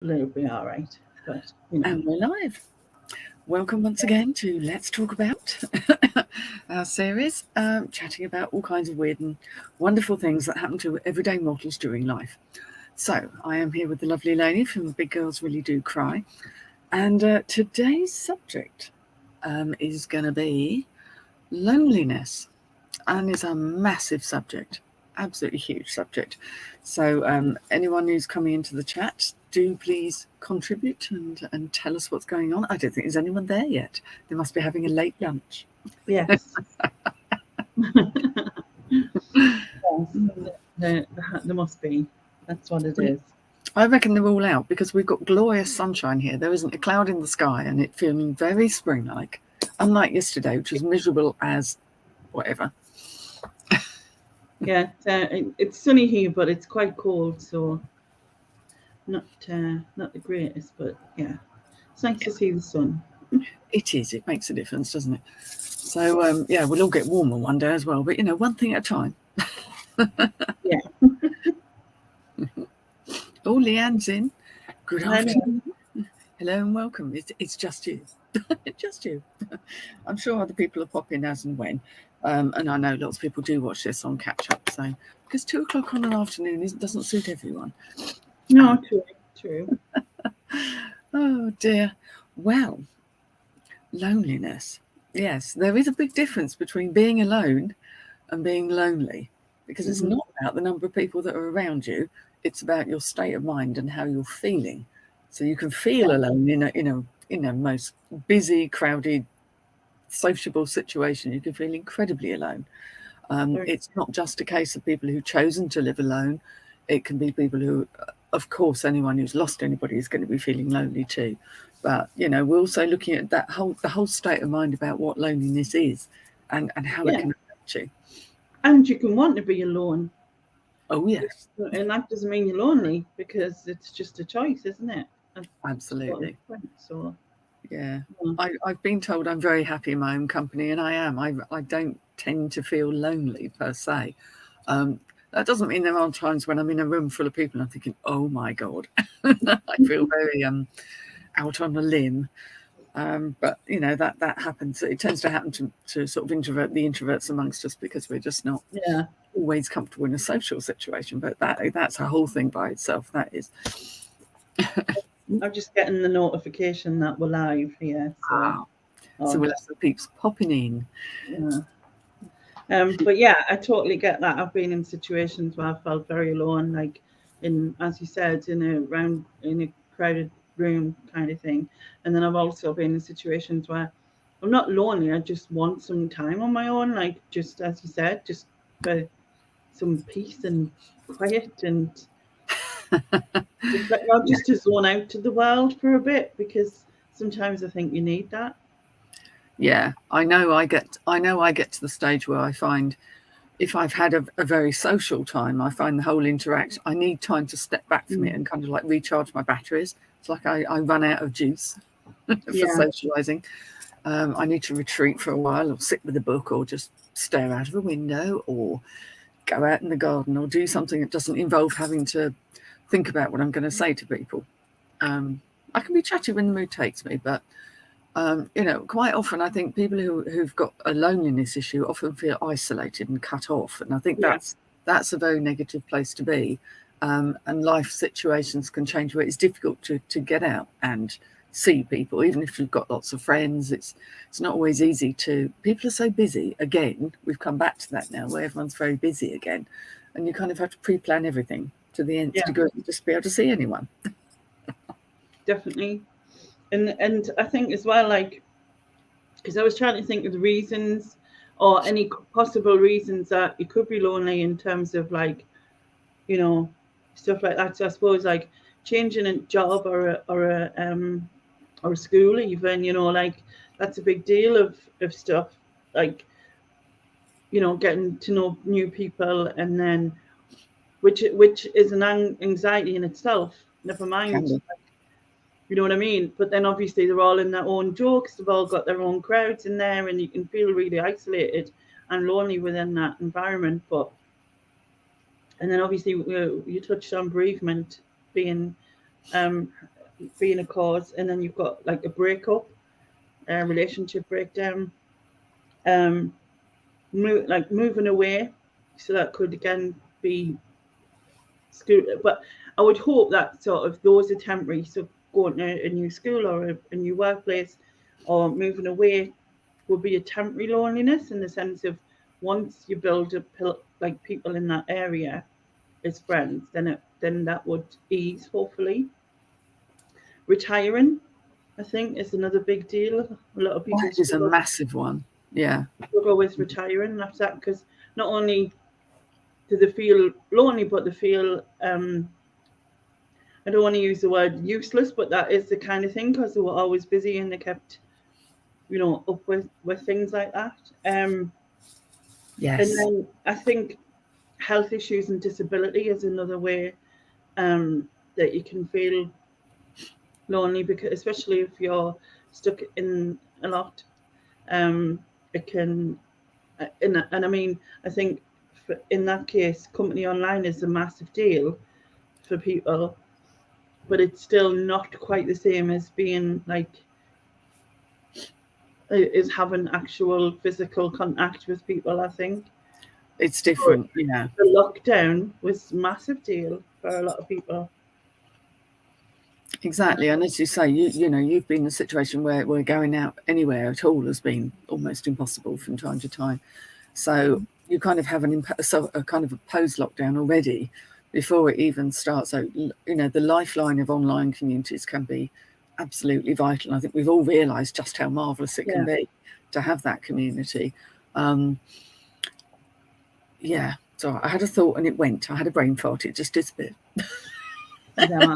It'll be all right. But, you know. And we're live. Welcome once again to Let's Talk About, our series, chatting about all kinds of weird and wonderful things that happen to everyday mortals during life. So, I am here with the lovely Lainie from Big Girls Really Do Cry. And today's subject is going to be loneliness. And it's a massive subject, absolutely huge subject. So anyone who's coming into the chat, do please contribute and tell us what's going on. I don't think there's anyone there yet. They must be having a late lunch. Yes. Yes. There must be. That's what it is. I reckon they're all out because we've got glorious sunshine here. There isn't a cloud in the sky and it's feeling very spring-like, unlike yesterday, which was miserable as whatever. Yeah, it's sunny here, but it's quite cold, so not the greatest, but yeah, it's nice to see the sun. It is. It makes a difference, doesn't it? So, yeah, we'll all get warmer one day as well. But, one thing at a time. Yeah. Oh, Leanne's in. Good I know. afternoon. Hello and welcome. It's just you. Just you. I'm sure other people are popping as and when. And I know lots of people do watch this on catch up. So, because 2 o'clock on an afternoon doesn't suit everyone. No, true. Oh, dear. Well, loneliness. Yes, there is a big difference between being alone and being lonely, because it's not about the number of people that are around you. It's about your state of mind and how you're feeling. So you can feel alone in a most busy, crowded, sociable situation. You can feel incredibly alone. It's not just a case of people who've chosen to live alone. It can be people who, of course, anyone who's lost anybody is going to be feeling lonely too. But we're also looking at the whole state of mind about what loneliness is and how it can affect you. And you can want to be alone. Oh yes, and that doesn't mean you're lonely because it's just a choice, isn't it? absolutely. So Yeah. I've been told I'm very happy in my own company, and I am. I don't tend to feel lonely per se. That doesn't mean there aren't times when I'm in a room full of people and I'm thinking, oh my God, I feel very out on a limb. But that happens. It tends to happen to sort of the introverts amongst us, because we're just not always comfortable in a social situation. But that's a whole thing by itself. That is. I'm just getting the notification that we're live here. So we'll have some peeps popping in. Yeah. But yeah, I totally get that. I've been in situations where I felt very alone, like as you said, in a crowded room kind of thing. And then I've also been in situations where I'm not lonely. I just want some time on my own, like just as you said, just for some peace and quiet and just to zone out to the world for a bit, because sometimes I think you need that. Yeah, I know I get to the stage where I find, if I've had a very social time, I find the whole interaction, I need time to step back from it and kind of like recharge my batteries. It's like I run out of juice for socialising. I need to retreat for a while, or sit with a book, or just stare out of a window, or go out in the garden, or do something that doesn't involve having to think about what I'm going to say to people. I can be chatty when the mood takes me, but quite often I think people who've got a loneliness issue often feel isolated and cut off, and I think that's a very negative place to be. And life situations can change where it's difficult to get out and see people, even if you've got lots of friends. It's not always easy to. People are so busy. Again, we've come back to that now, where everyone's very busy again, and you kind of have to pre-plan everything to the nth degree just to be able to see anyone. Definitely. And I think as well, like, because I was trying to think of the reasons, or any possible reasons that you could be lonely, in terms of, like, stuff like that. So I suppose, like, changing a job or a school, even, like, that's a big deal of stuff, like, getting to know new people, and then which is an anxiety in itself. Never mind, you know what I mean? But then obviously they're all in their own jokes. They've all got their own crowds in there, and you can feel really isolated and lonely within that environment. And then obviously you touched on bereavement being being a cause, and then you've got like a breakup, relationship breakdown, um, moving away. So that could again be school, but I would hope that sort of those are temporary. So going to a new school or a new workplace or moving away would be a temporary loneliness in the sense of once you build like people in that area as friends, then that would ease hopefully. Retiring, I think, is another big deal. A lot of people That is a massive one. Yeah. struggle with retiring after that because not only do they feel lonely, but they feel I don't want to use the word useless, but that is the kind of thing because they were always busy and they kept, up with things like that. Yes. And then I think health issues and disability is another way that you can feel lonely because, especially if you're stuck in a lot, it can. And I mean, I think in that case, company online is a massive deal for people, but it's still not quite the same as being like is having actual physical contact with people. I think It's different. Yeah. the lockdown was a massive deal for a lot of people. Exactly. And as you say, you've been in a situation where going out anywhere at all has been almost impossible from time to time. So you kind of have a kind of a post-lockdown already before it even starts. So, the lifeline of online communities can be absolutely vital. I think we've all realised just how marvellous it can be to have that community. So I had a thought and it went. I had a brain fart. It just disappeared. Yeah.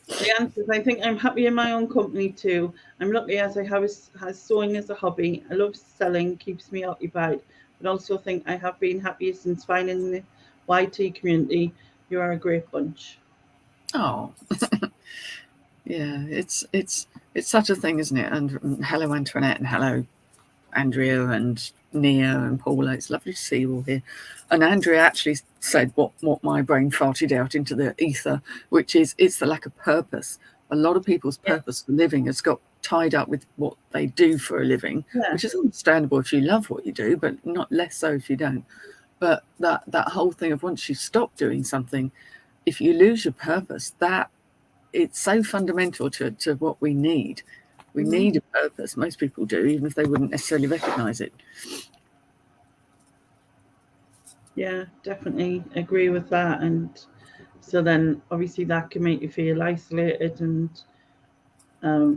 The answers. I think I'm happy in my own company too. I'm lucky as I has sewing as a hobby. I love selling, keeps me occupied, but also think I have been happy since finding the YT community. You are a great bunch. Oh, yeah. It's such a thing, isn't it? And hello, Antoinette, and hello, Andrea and Nia and Paula. It's lovely to see you all here. And Andrea actually said what my brain farted out into the ether, which is it's the lack of purpose. A lot of people's purpose for living has got tied up with what they do for a living, which is understandable if you love what you do, but not less so if you don't. But that whole thing of once you stop doing something, if you lose your purpose, that it's so fundamental to what we need. We need a purpose. Most people do, even if they wouldn't necessarily recognise it. Yeah, definitely agree with that. And so then obviously that can make you feel isolated and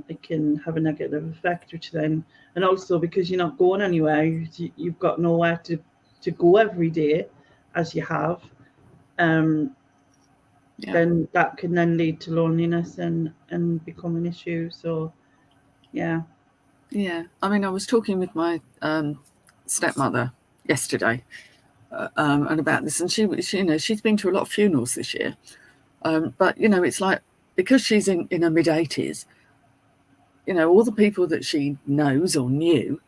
it can have a negative effect, which then, and also because you're not going anywhere, you've got nowhere to go every day as you have, then that can then lead to loneliness and become an issue. So, yeah. Yeah. I mean, I was talking with my stepmother yesterday and about this, and she's been to a lot of funerals this year. But, it's like, because she's in her mid-80s, all the people that she knows or knew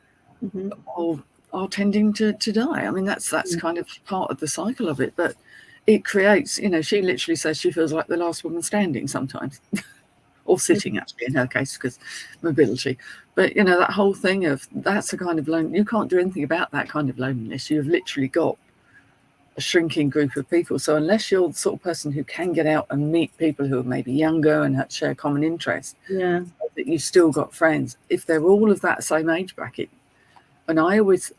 are tending to die. I mean, that's kind of part of the cycle of it. But it creates, she literally says she feels like the last woman standing sometimes. Or sitting, actually, in her case, because mobility. But, that whole thing of that's a kind of loneliness. You can't do anything about that kind of loneliness. You've literally got a shrinking group of people. So unless you're the sort of person who can get out and meet people who are maybe younger and share common interests, that you've still got friends. If they're all of that same age bracket, and I always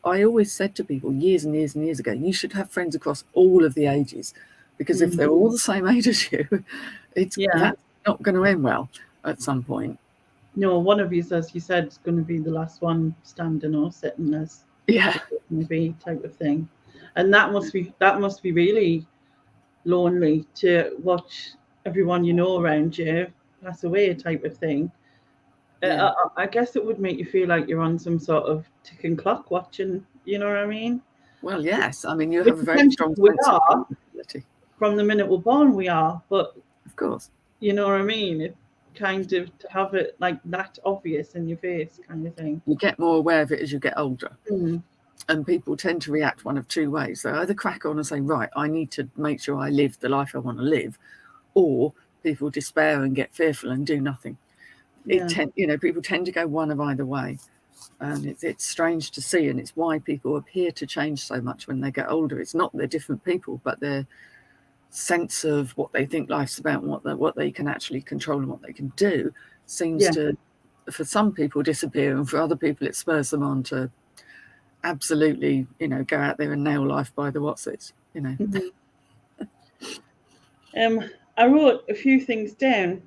said to people years and years and years ago, you should have friends across all of the ages, because if they're all the same age as you, that's not going to end well at some point. No, one of you, as you said, is going to be the last one standing or sitting, as maybe type of thing, and that must be really lonely to watch everyone around you pass away, type of thing. I guess it would make you feel like you're on some sort of ticking clock watching. You know what I mean? Well, yes. I mean, you have a very strong sense of responsibility. From the minute we're born, we are, but of course, you know what I mean. It kind of to have it like that obvious in your face, kind of thing. You get more aware of it as you get older, and people tend to react one of two ways. They either crack on and say, "Right, I need to make sure I live the life I want to live," or people despair and get fearful and do nothing. People tend to go one of either way. And it's strange to see, and it's why people appear to change so much when they get older. It's not they're different people, but their sense of what they think life's about and what they can actually control and what they can do seems to, for some people, disappear, and for other people it spurs them on to absolutely, go out there and nail life by the whatsits, I wrote a few things down.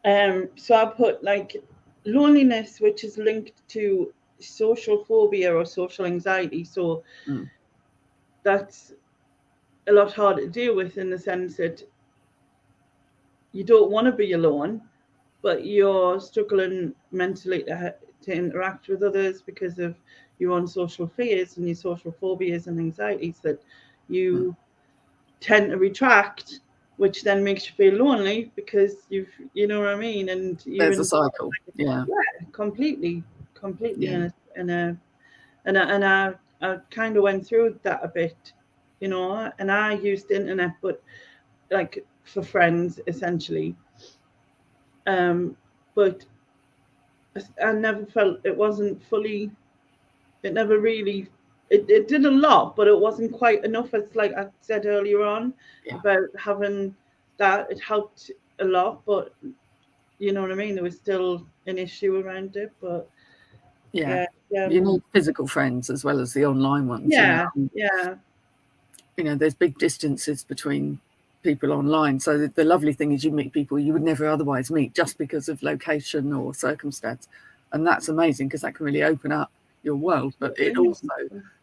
So I put like loneliness, which is linked to social phobia or social anxiety. So that's a lot harder to deal with, in the sense that you don't want to be alone, but you're struggling mentally to interact with others because of your own social fears and your social phobias and anxieties that you tend to retract, which then makes you feel lonely because you know what I mean? And there's a cycle. Yeah, completely. Yeah. And I kind of went through that a bit, and I used the internet, but like for friends essentially. But I never felt it wasn't fully. It never really. It did a lot, but it wasn't quite enough. As like I said earlier on about having that, it helped a lot, but you know what I mean. There was still an issue around it, but you need physical friends as well as the online ones. There's big distances between people online, so the lovely thing is you meet people you would never otherwise meet just because of location or circumstance, and that's amazing because that can really open up your world. But it also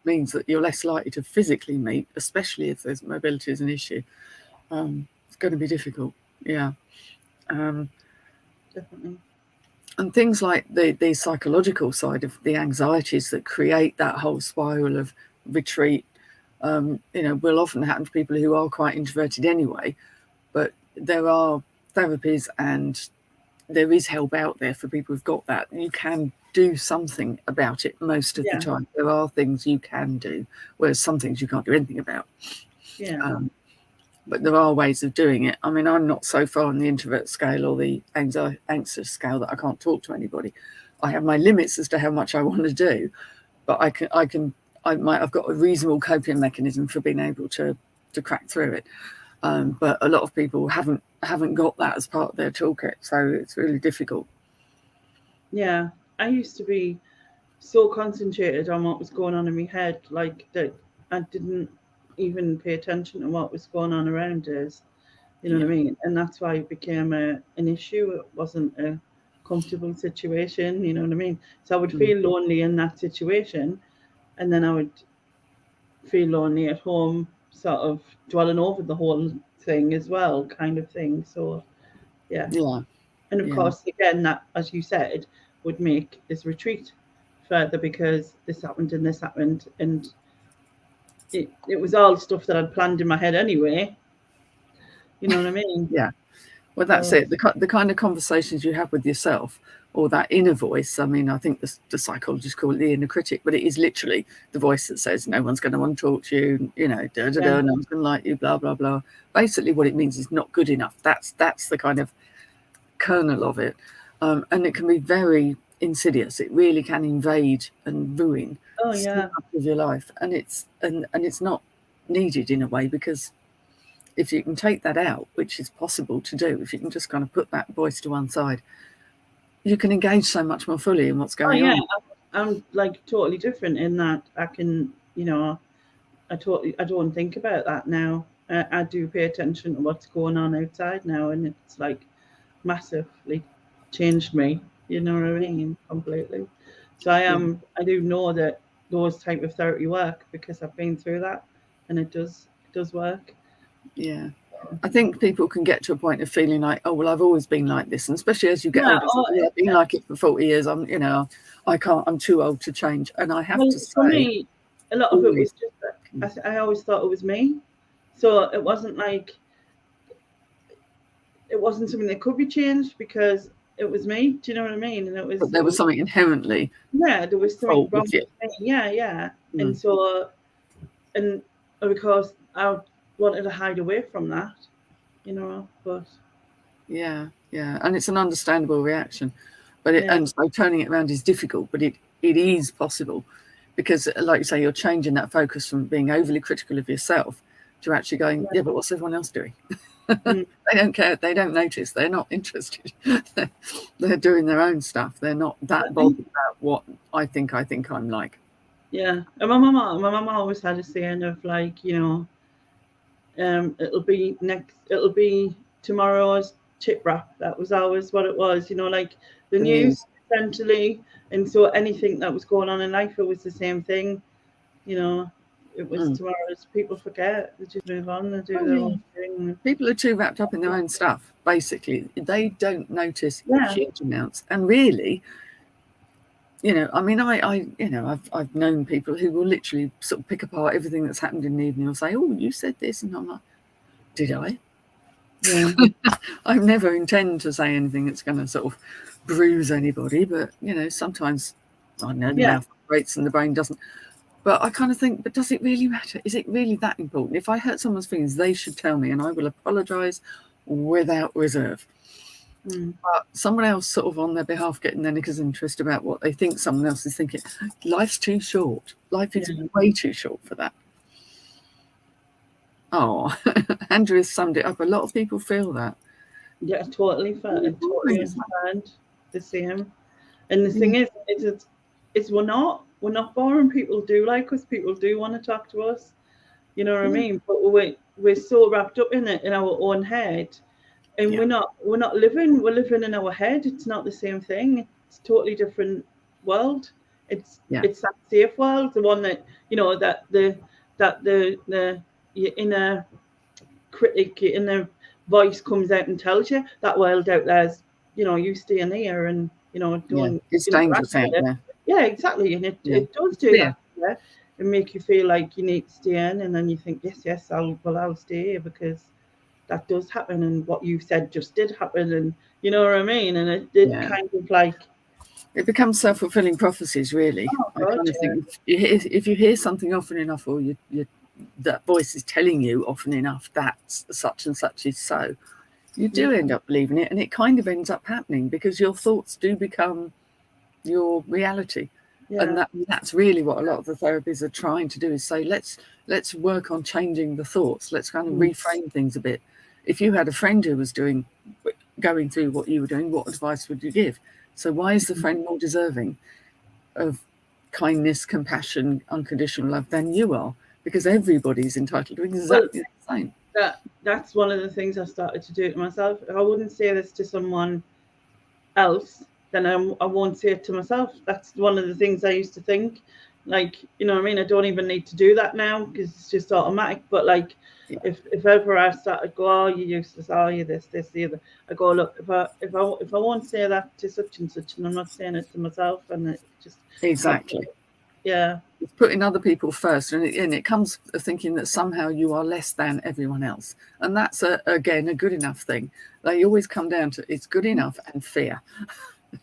means that you're less likely to physically meet, especially if there's mobility is an issue. It's going to be difficult. Definitely. And things like the psychological side of the anxieties that create that whole spiral of retreat, will often happen to people who are quite introverted anyway. But there are therapies and there is help out there for people who've got that. You can do something about it most of the time. There are things you can do, whereas some things you can't do anything about. But there are ways of doing it. I mean, I'm not so far on the introvert scale or the anxious scale that I can't talk to anybody. I have my limits as to how much I want to do, but I've got a reasonable coping mechanism for being able to crack through it. But a lot of people haven't got that as part of their toolkit, so it's really difficult. Yeah, I used to be so concentrated on what was going on in my head, like that I didn't even pay attention to what was going on around us. You know what I mean? And that's why it became an issue. It wasn't a comfortable situation. You know what I mean? So I would feel lonely in that situation, and then I would feel lonely at home, sort of dwelling over the whole thing as well, kind of thing. So, and of course, again, that, as you said, would make this retreat further because this happened and this happened, and it was all stuff that I'd planned in my head anyway. You know what I mean? Yeah. Well, that's it. The kind of conversations you have with yourself, or that inner voice. I mean, I think the psychologists call it the inner critic, but it is literally the voice that says no one's going to want to talk to you, no one's going to like you, blah, blah, blah. Basically, what it means is not good enough. That's the kind of kernel of it. And it can be very insidious. It really can invade and ruin so much of your life. And it's not needed in a way, because if you can take that out, which is possible to do, if you can just kind of put that voice to one side, you can engage so much more fully in what's going on. I'm like totally different in that I can, I don't think about that now. I do pay attention to what's going on outside now, and it's like massively changed me. You know what I mean? Completely. So I do know that those type of therapy work because I've been through that, and it does work. Yeah. I think people can get to a point of feeling like, oh, well, I've always been like this. And especially as you get older, I've been like it for 40 years. I'm too old to change. And I have to say, for me, a lot of it was just that I always thought it was me. So it wasn't something that could be changed because it was me. Do you know what I mean? And but there was something inherently. Yeah, there was something wrong with me. Yeah. And so, and because I wanted to hide away from that, you know, but yeah, and it's an understandable reaction, but and so turning it around is difficult, but it is possible, because like you say, you're changing that focus from being overly critical of yourself to actually going, yeah, but what's everyone else doing? They don't care, they don't notice, they're not interested. They're doing their own stuff, they're not that bothered about what I think I'm like. Yeah, and my mum always had a saying of like, you know, it'll be tomorrow's chip wrap. That was always what it was, you know, like the news essentially. And so anything that was going on in life, it was the same thing, you know. It was tomorrow's. People forget, they just move on, they do their own thing. People are too wrapped up in their own stuff, basically. They don't notice huge amounts. And really, you know, I mean, I've known people who will literally sort of pick apart everything that's happened in the evening, or say, oh, you said this, and I'm like, did I? Yeah. I never intend to say anything that's going to sort of bruise anybody, but, you know, sometimes, I know the mouth operates and the brain doesn't. But I kind of think, but does it really matter? Is it really that important? If I hurt someone's feelings, they should tell me, and I will apologise without reserve. But someone else sort of on their behalf getting their knickers in twist about what they think someone else is thinking, life's too short. Life is way too short for that. Oh, Andrew has summed it up. A lot of people feel that. Yeah, totally understand the same. And the thing is, we're not boring. People do like us. People do want to talk to us. You know what I mean? But we're so wrapped up in it in our own head, and we're not living. We're living in our head. It's not the same thing. It's a totally different world. It's that safe world, the one that, you know, that the your inner critic, your inner voice comes out and tells you that world out there's, you know, you stay in here and, you know, don't. It's dangerous out there. Yeah, exactly, and it does do that. Yeah, and make you feel like you need to stay in, and then you think, yes, I'll stay here because that does happen, and what you said just did happen, and you know what I mean, and it did kind of like. It becomes self-fulfilling prophecies, really. I kind of think if you hear something often enough, or that voice is telling you often enough that such and such is so, you do end up believing it, and it kind of ends up happening because your thoughts do become your reality. And that's really what a lot of the therapies are trying to do, is say, let's work on changing the thoughts. Let's kind of reframe things a bit. If you had a friend who was going through what you were doing, what advice would you give? So why is the friend more deserving of kindness, compassion, unconditional love than you are? Because everybody's entitled to exactly the same. That's one of the things I started to do to myself. If I wouldn't say this to someone else, then I won't say it to myself. That's one of the things I used to think. Like, you know what I mean? I don't even need to do that now because it's just automatic. But like, if ever I started go, oh, you useless, oh, you this, the other, I go, look, if I won't say that to such and such, and I'm not saying it to myself, and it just exactly. Yeah. It's putting other people first, and it comes thinking that somehow you are less than everyone else. And that's, again, a good enough thing. They always come down to it's good enough and fear.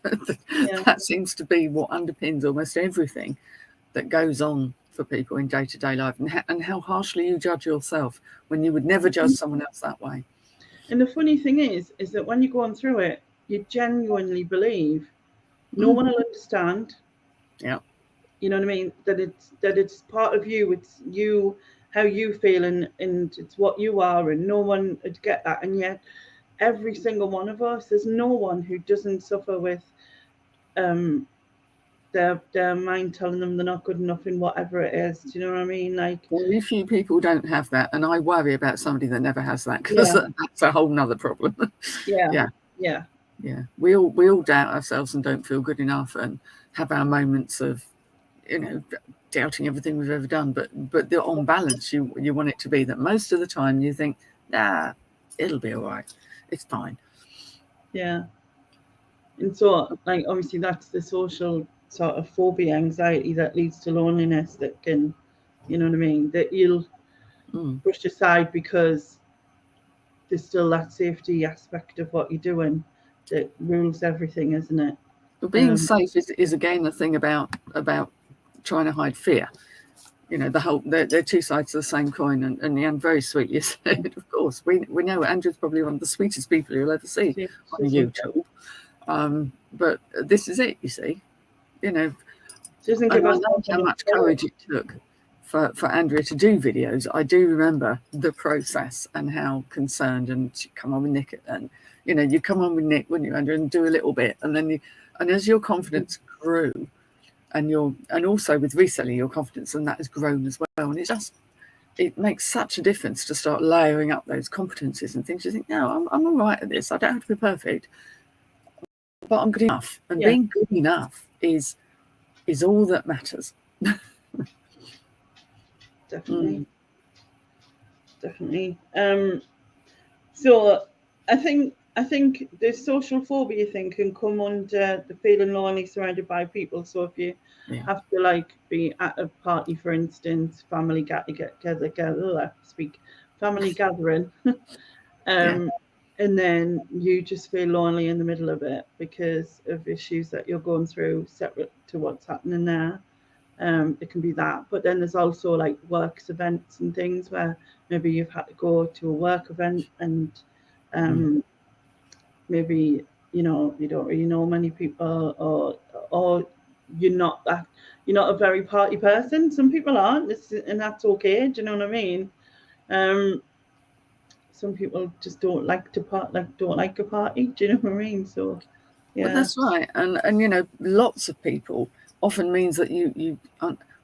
That seems to be what underpins almost everything that goes on for people in day-to-day life, and how harshly you judge yourself when you would never judge someone else that way. And the funny thing is that when you're going through it, you genuinely believe no one will understand. Yeah. You know what I mean? That it's part of you. It's you, how you feel, and it's what you are, and no one would get that. And yet, every single one of us, there's no one who doesn't suffer with their mind telling them they're not good enough in whatever it is. Do you know what I mean? Like, very few people don't have that, and I worry about somebody that never has that, because that's a whole nother problem. Yeah. We all doubt ourselves and don't feel good enough, and have our moments of, you know, doubting everything we've ever done. But on balance, you want it to be that most of the time you think, nah, it'll be all right, it's fine. Yeah. And so, like, obviously that's the social sort of phobia, anxiety that leads to loneliness, that can, you know what I mean, that you'll push aside because there's still that safety aspect of what you're doing that rules everything, isn't it? But being safe is again the thing about trying to hide fear. you know, they're two sides of the same coin. And Leanne very sweetly said, of course, we know Andrew's probably one of the sweetest people you'll ever see on YouTube. But this is it, you see. You know, Doesn't and give I us know how much courage it took for Andrea to do videos. I do remember the process and how concerned, and she'd come on with Nick, and you know, you come on with Nick, wouldn't you, Andrea, and do a little bit, and then and as your confidence grew, and also with reselling, your confidence and that has grown as well, and it makes such a difference to start layering up those competencies and things. You think, no, I'm all right at this. I don't have to be perfect, but I'm good enough, and being good enough is all that matters. Definitely. So I think the social phobia thing can come under the feeling lonely surrounded by people. So if you have to like be at a party, for instance, family family gathering, and then you just feel lonely in the middle of it because of issues that you're going through separate to what's happening there. It can be that, but then there's also like works events and things where maybe you've had to go to a work event and maybe you don't really know many people, or you're not a very party person. Some people aren't, and that's okay. Do you know what I mean? Some people just don't like to don't like a party. Do you know what I mean? So yeah, well, that's right. And you know, lots of people often means that you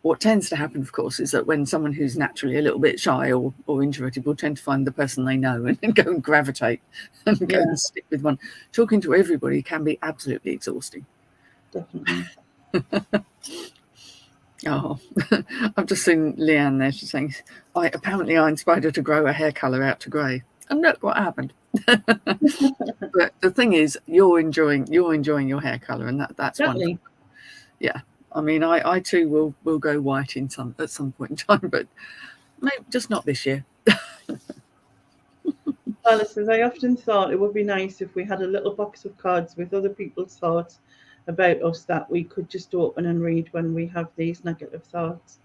what tends to happen, of course, is that when someone who's naturally a little bit shy or introverted will tend to find the person they know and go and gravitate and go and stick with one. Talking to everybody can be absolutely exhausting. Definitely. Oh, I've just seen Leanne there. She's saying, apparently I inspired her to grow her hair colour out to grey. And look what happened. But the thing is, you're enjoying your hair colour, and that's wonderful. Yeah. I mean, I too will go white at some point in time, but maybe just not this year. Alice says, I often thought it would be nice if we had a little box of cards with other people's thoughts about us that we could just open and read when we have these negative thoughts.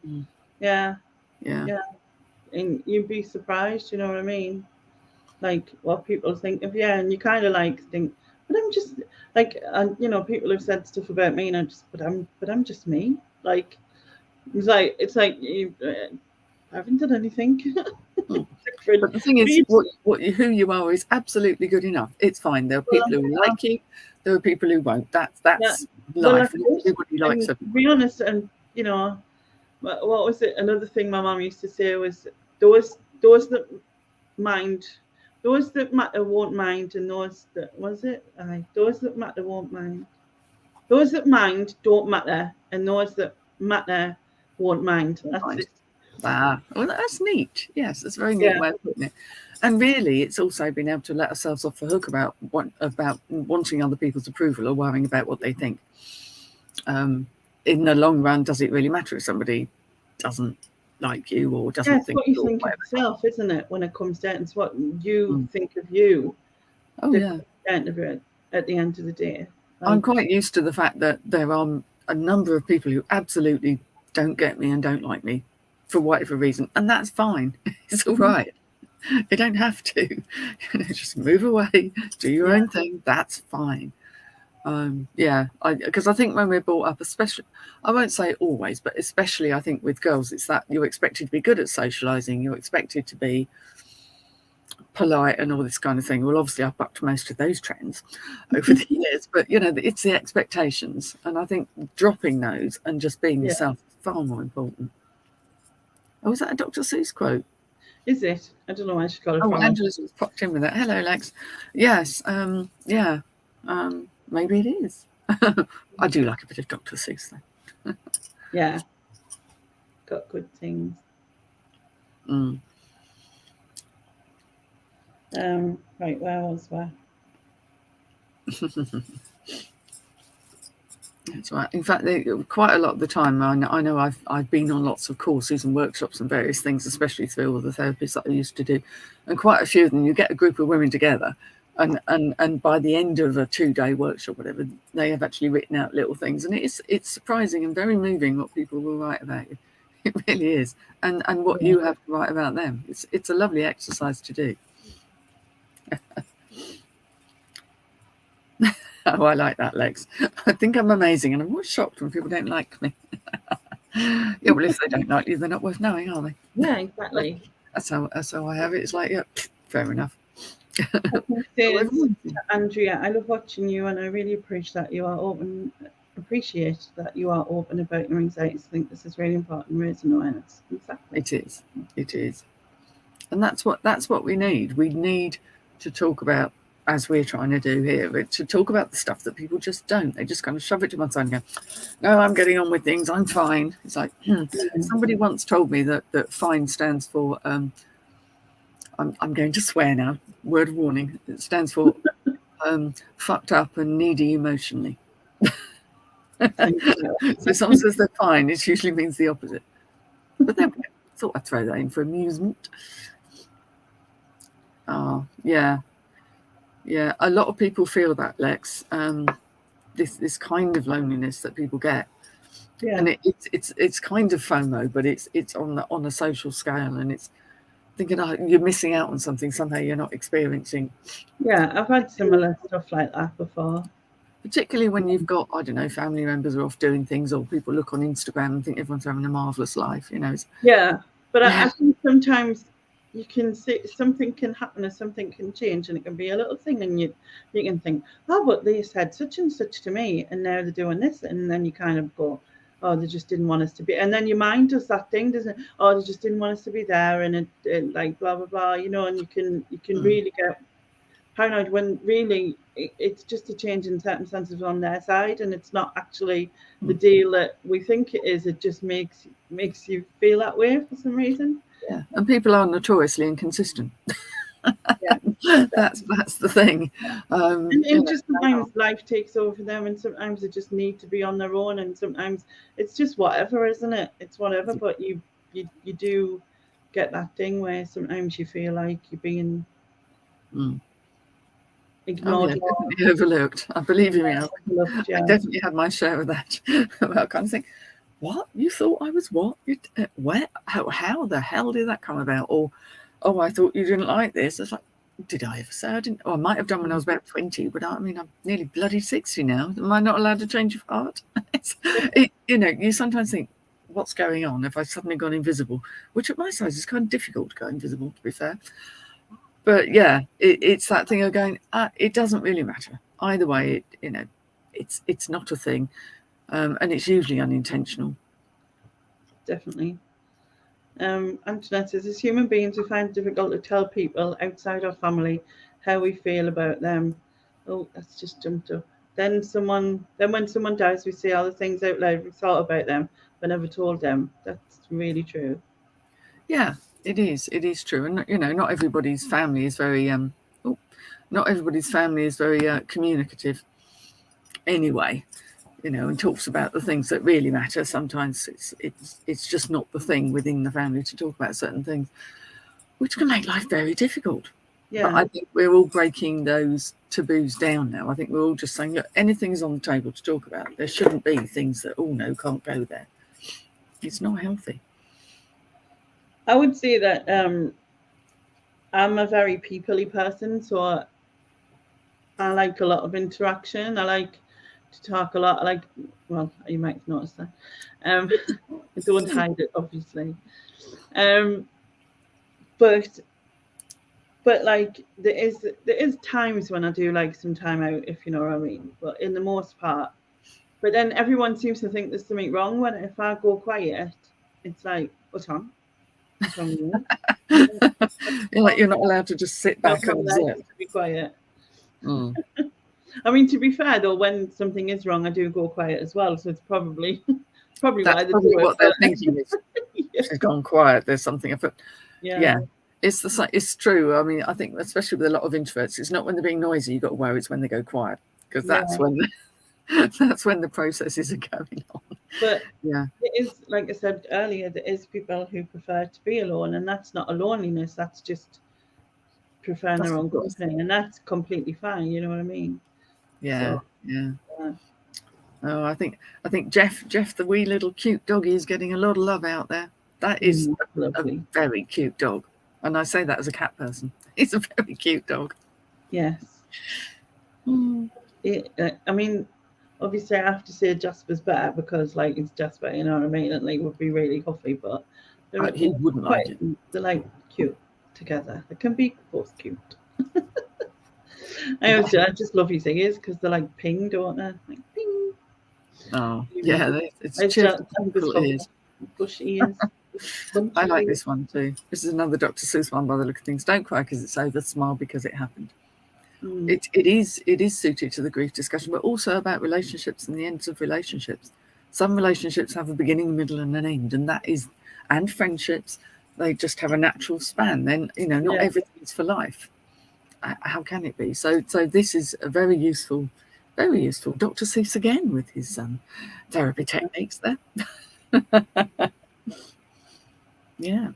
Yeah. And you'd be surprised, you know what I mean? Like what people think of you, and you kind of like think, but I'm just like, and you know, people have said stuff about me, and but I'm just me. Like it's like you haven't done anything. But the thing is, who you are is absolutely good enough. It's fine. There are people who like you. There are people who won't. That's life. Everybody likes it. To be honest, and you know, what was it? Another thing my mum used to say was, those that mind. Those that matter won't mind, and those that those that matter won't mind. Those that mind don't matter, and those that matter won't mind. That's it. Well, that's neat. Yes, that's a very neat way of putting it. And really, it's also been able to let ourselves off the hook about wanting other people's approval or worrying about what they think. In the long run, does it really matter if somebody doesn't like you or doesn't think? What you think of yourself, isn't it? When it comes down, it's what you think of you. Oh yeah. At the end of the day, I'm quite used to the fact that there are a number of people who absolutely don't get me and don't like me for whatever reason, and that's fine. It's all right. You don't have to. Just move away, do your own thing. That's fine. Because I think when we're brought up, especially, I won't say always, but especially I think with girls, it's that you're expected to be good at socializing. You're expected to be polite and all this kind of thing. Well, obviously I've bucked most of those trends over the years, but you know, it's the expectations, and I think dropping those and just being yourself is far more important. Oh, is that a Dr. Seuss quote? Is it? I don't know where she got it from. Oh, Angela's just popped in with that. Hello, Lex. Yes, maybe it is. I do like a bit of Dr. Seuss, though. Yeah. Got good things. Right, where was I? That's right. In fact, quite a lot of the time, I know I've been on lots of courses and workshops and various things, especially through all the therapies that I used to do, and quite a few of them, you get a group of women together, and by the end of a 2-day workshop, whatever, they have actually written out little things, and it's surprising and very moving what people will write about you. It really is. And what you have to write about them. It's a lovely exercise to do. Oh, I like that, Lex. I think I'm amazing, and I'm always shocked when people don't like me. Yeah, well, if they don't like you, they're not worth knowing, are they? Yeah, exactly. That's how I have it. It's like, yeah, fair enough. I can say it's to Andrea, I love watching you, and I really appreciate that you are open. Appreciate that you are open about your anxieties. I think this is really important, raising awareness. Exactly. It is, and that's what we need. We need to talk about, as we're trying to do here, to talk about the stuff that people just don't. They just kind of shove it to one side and go, "No, I'm getting on with things. I'm fine." It's like somebody once told me that FINE stands for. I'm going to swear now. Word of warning. It stands for fucked up and needy emotionally. So if someone says they're fine, it usually means the opposite. But then I thought I'd throw that in for amusement. Oh, yeah. Yeah, a lot of people feel that, Lex. This kind of loneliness that people get. Yeah. And it's kind of FOMO, but it's on a social scale, and it's thinking, oh, you're missing out on something somehow you're not experiencing. Yeah, I've had similar stuff like that before. Particularly when you've got, I don't know, family members are off doing things, or people look on Instagram and think everyone's having a marvellous life, you know. Yeah, but I think sometimes you can see something can happen or something can change, and it can be a little thing, and you can think, oh, but they said such and such to me, and now they're doing this, and then you kind of go, oh, they just didn't want us to be, and then your mind does that thing, doesn't it? Oh, they just didn't want us to be there, and it like blah blah blah, you know, and you can really get paranoid when really it's just a change in circumstances on their side, and it's not actually the deal that we think it is. It just makes you feel that way for some reason. Yeah, and people are notoriously inconsistent. Yeah. that's the thing. And just sometimes life takes over them, and sometimes they just need to be on their own, and sometimes it's just whatever, isn't it? It's whatever, but you do get that thing where sometimes you feel like you're being ignored. Definitely overlooked. I believe you me. I definitely had my share of that. I kind of think, what? You thought I was what? Where? How the hell did that come about? Or, oh, I thought you didn't like this. It's like, did I ever say I didn't? Oh, I might have done when I was about 20, but I mean, I'm nearly bloody 60 now. Am I not allowed to change of heart? You know, you sometimes think, what's going on? If I've suddenly gone invisible, which at my size is kind of difficult to go invisible, to be fair. But yeah, it's that thing of going, it doesn't really matter. Either way, it's not a thing. And it's usually unintentional. Definitely. Antoinette says, as human beings, we find it difficult to tell people outside our family how we feel about them. Oh, that's just jumped up. Then when someone dies, we say all the things out loud we thought about them, but never told them. That's really true. Yeah, it is. It is true. And, you know, not everybody's family is very, communicative anyway. You know, and talks about the things that really matter. Sometimes it's just not the thing within the family to talk about certain things, which can make life very difficult. Yeah. But I think we're all breaking those taboos down now. I think we're all just saying, look, anything's on the table to talk about. There shouldn't be things that, oh no, can't go there. It's not healthy. I would say that I'm a very people-y person, so I like a lot of interaction. I like to talk a lot. Well, you might have noticed that. I don't hide it, obviously. But like there is times when I do like some time out, if you know what I mean. But in the most part, but then everyone seems to think there's something wrong when if I go quiet, it's like, what's wrong? What's wrong with you? Like you're not allowed to just sit back and observe. To be quiet. I mean, to be fair though, when something is wrong, I do go quiet as well. So it's probably that's probably what they're thinking is she's gone quiet. There's something afoot. Yeah. It's true. I mean, I think especially with a lot of introverts, it's not when they're being noisy you got to worry. It's when they go quiet, because that's when the processes are going on. But it is, like I said earlier, there is people who prefer to be alone, and that's not a loneliness. That's just preferring their own company, and that's completely fine. You know what I mean? Yeah. Oh, I think Jeff, the wee little cute doggy, is getting a lot of love out there. That is a Lovely. very cute dog, and I say that as a cat person. It's a very cute dog. Yes. Mm. I mean, obviously, I have to say Jasper's better because, like, it's Jasper, you know what I mean? And like, would be really huffy, but He wouldn't like it. They're like cute together. They can be both cute. I just love his ears because they're like ping, don't they? Like ping. Oh, yeah, it's It's cheerful just ears. bush ears. I like this one too. This is another Dr. Seuss one by the look of things. Don't cry because it's over, smile because it happened. Mm. It is suited to the grief discussion, but also about relationships and the ends of relationships. Some relationships have a beginning, middle, and an end, and friendships, they just have a natural span. Then, you know, not everything is for life. How can it be? So this is a very useful Dr. Seuss again with his therapy techniques there. Yeah.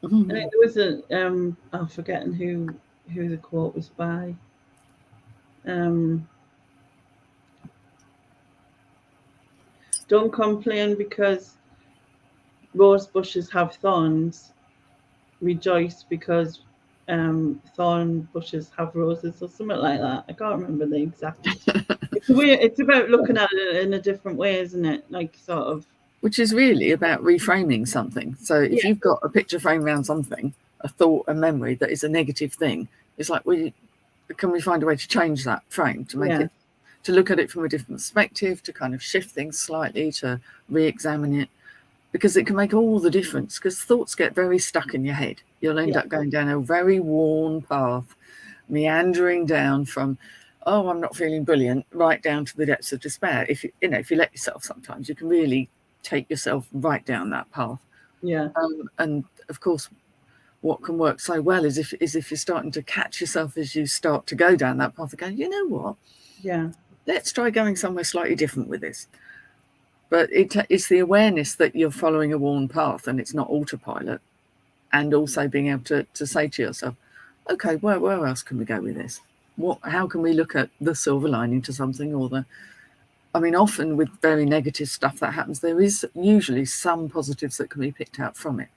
And there was I'm forgetting who the quote was by. Don't complain because rose bushes have thorns. Rejoice because thorn bushes have roses, or something like that. I can't remember the exact. It's about looking at it in a different way, isn't it? Like sort of. Which is really about reframing something. So if you've got a picture frame around something, a thought, a memory that is a negative thing, it's like, well, can we find a way to change that frame to make it, to look at it from a different perspective, to kind of shift things slightly, to re-examine it, because it can make all the difference. Because thoughts get very stuck in your head. You'll end up going down a very worn path, meandering down from, oh, I'm not feeling brilliant, right down to the depths of despair. If you let yourself, sometimes you can really take yourself right down that path. Yeah. And of course, what can work so well is if you're starting to catch yourself as you start to go down that path and go, you know what? Yeah. Let's try going somewhere slightly different with this. But it's the awareness that you're following a worn path and it's not autopilot, and also being able to say to yourself, okay, where else can we go with this? How can we look at the silver lining to something, or often with very negative stuff that happens, there is usually some positives that can be picked out from it.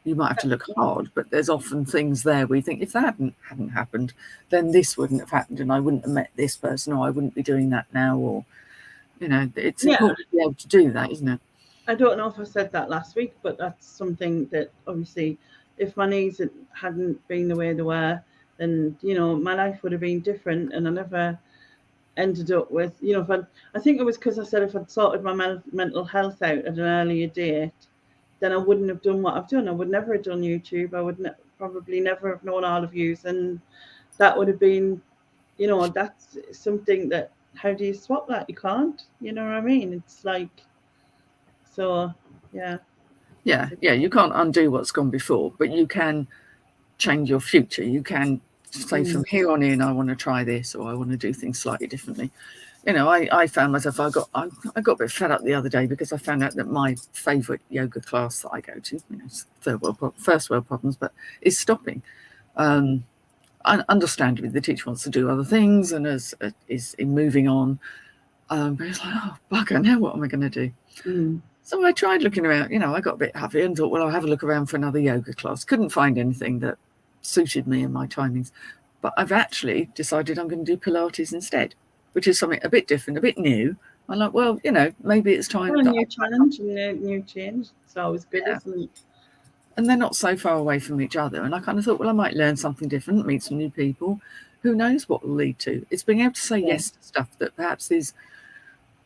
You might have to look hard, but there's often things there where you think, if that hadn't happened, then this wouldn't have happened, and I wouldn't have met this person, or I wouldn't be doing that now, or, it's important to be able to do that, isn't it? I don't know if I said that last week, but that's something that obviously, if my knees hadn't been the way they were, then, my life would have been different, and I never ended up with, I think it was because I said if I'd sorted my mental health out at an earlier date, then I wouldn't have done what I've done. I would never have done YouTube. I would probably never have known all of you, and that would have been, that's something that, how do you swap that? You can't, you know what I mean? It's like, so, yeah. Yeah, you can't undo what's gone before, but you can change your future. You can say from here on in, I want to try this, or I want to do things slightly differently. I found myself, I got a bit fed up the other day because I found out that my favourite yoga class that I go to, first world problems, but is stopping. Understandably, the teacher wants to do other things and is moving on. But it's like, oh, bugger, now what am I going to do? So I tried looking around, I got a bit happy and thought, well, I'll have a look around for another yoga class. Couldn't find anything that suited me and my timings. But I've actually decided I'm going to do Pilates instead, which is something a bit different, a bit new. I'm like, well, maybe it's time. Well, a new challenge and a new change. It's always good, isn't it? And they're not so far away from each other. And I kind of thought, well, I might learn something different, meet some new people. Who knows what will lead to? It's being able to say yes to stuff that perhaps is,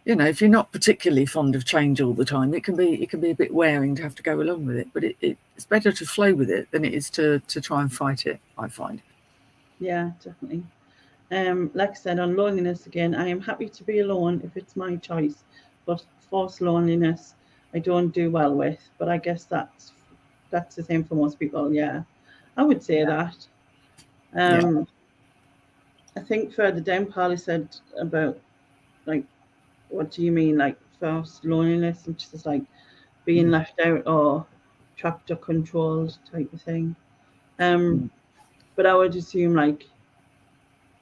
if you're not particularly fond of change all the time, it can be a bit wearing to have to go along with it. But it's better to flow with it than it is to try and fight it, I find. Yeah, definitely. Like I said, on loneliness again, I am happy to be alone if it's my choice. But forced loneliness, I don't do well with. But I guess that's the same for most people. Yeah, I would say that. I think further down, Polly said about, like, what do you mean, like, forced loneliness? And she's like being left out or trapped or controlled type of thing. But I would assume, like,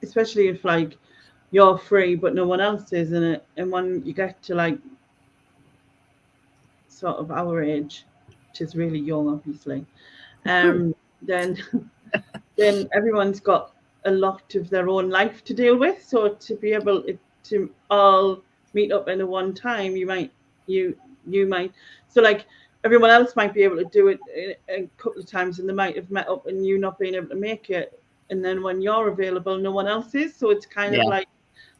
especially if, like, you're free, but no one else is in it. And when you get to like sort of our age, which is really young, obviously, then then everyone's got a lot of their own life to deal with. So to be able to all meet up in a one time, you might so like everyone else might be able to do it a couple of times, and they might have met up and you not being able to make it, and then when you're available, no one else is. So it's kind of like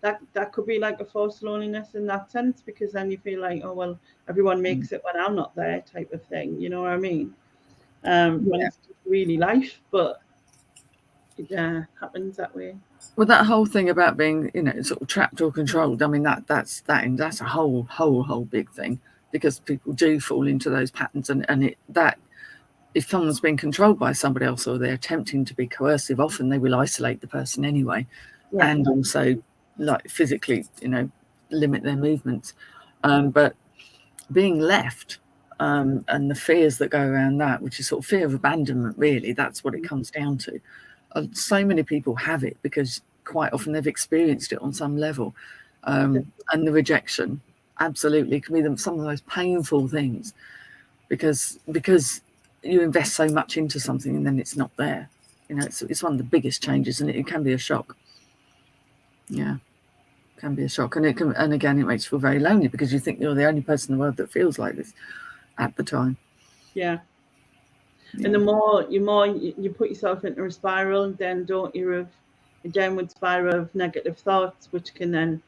that could be like a forced loneliness in that sense, because then you feel like, oh well, everyone makes it when I'm not there, type of thing. You know what I mean? When it's just really life, but it happens that way. Well, that whole thing about being, sort of trapped or controlled. I mean, that's a whole big thing, because people do fall into those patterns, and that if someone's being controlled by somebody else, or they're attempting to be coercive, often they will isolate the person anyway, and also like physically, limit their movements. But being left, and the fears that go around that, which is sort of fear of abandonment, really, that's what it comes down to. So many people have it because quite often they've experienced it on some level, and the rejection absolutely can be some of the most painful things, because you invest so much into something and then it's not there. It's one of the biggest changes, and it can be a shock. Can be a shock, and again, it makes you feel very lonely, because you think you're the only person in the world that feels like this at the time. And the more you put yourself into a spiral, then don't you, of a downward spiral of negative thoughts, which can then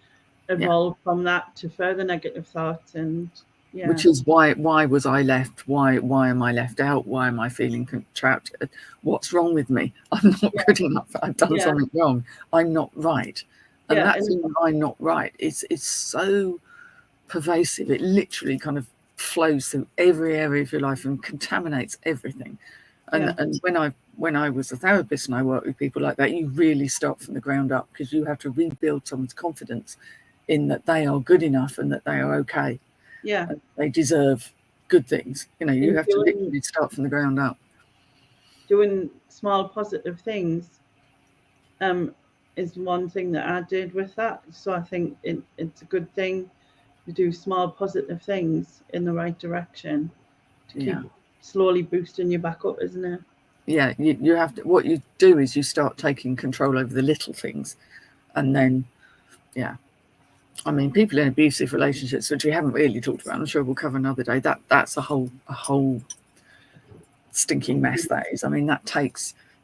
evolve from that to further negative thoughts. And which is why was I left? Why am I left out? Why am I feeling trapped? What's wrong with me? I'm not good enough. I've done something wrong. I'm not right. And that's I'm not right. It's so pervasive. It literally kind of flows through every area of your life and contaminates everything. And when I was a therapist and I work with people like that, you really start from the ground up, because you have to rebuild someone's confidence in that they are good enough and that they are okay. And they deserve good things. You have to literally start from the ground up. Doing small positive things is one thing that I did with that. So I think it's a good thing to do small positive things in the right direction to keep slowly boosting you back up, isn't it? You have to. What you do is you start taking control over the little things, and then I mean, people in abusive relationships, which we haven't really talked about, I'm sure we'll cover another day, that's a whole stinking mess, that is. I mean,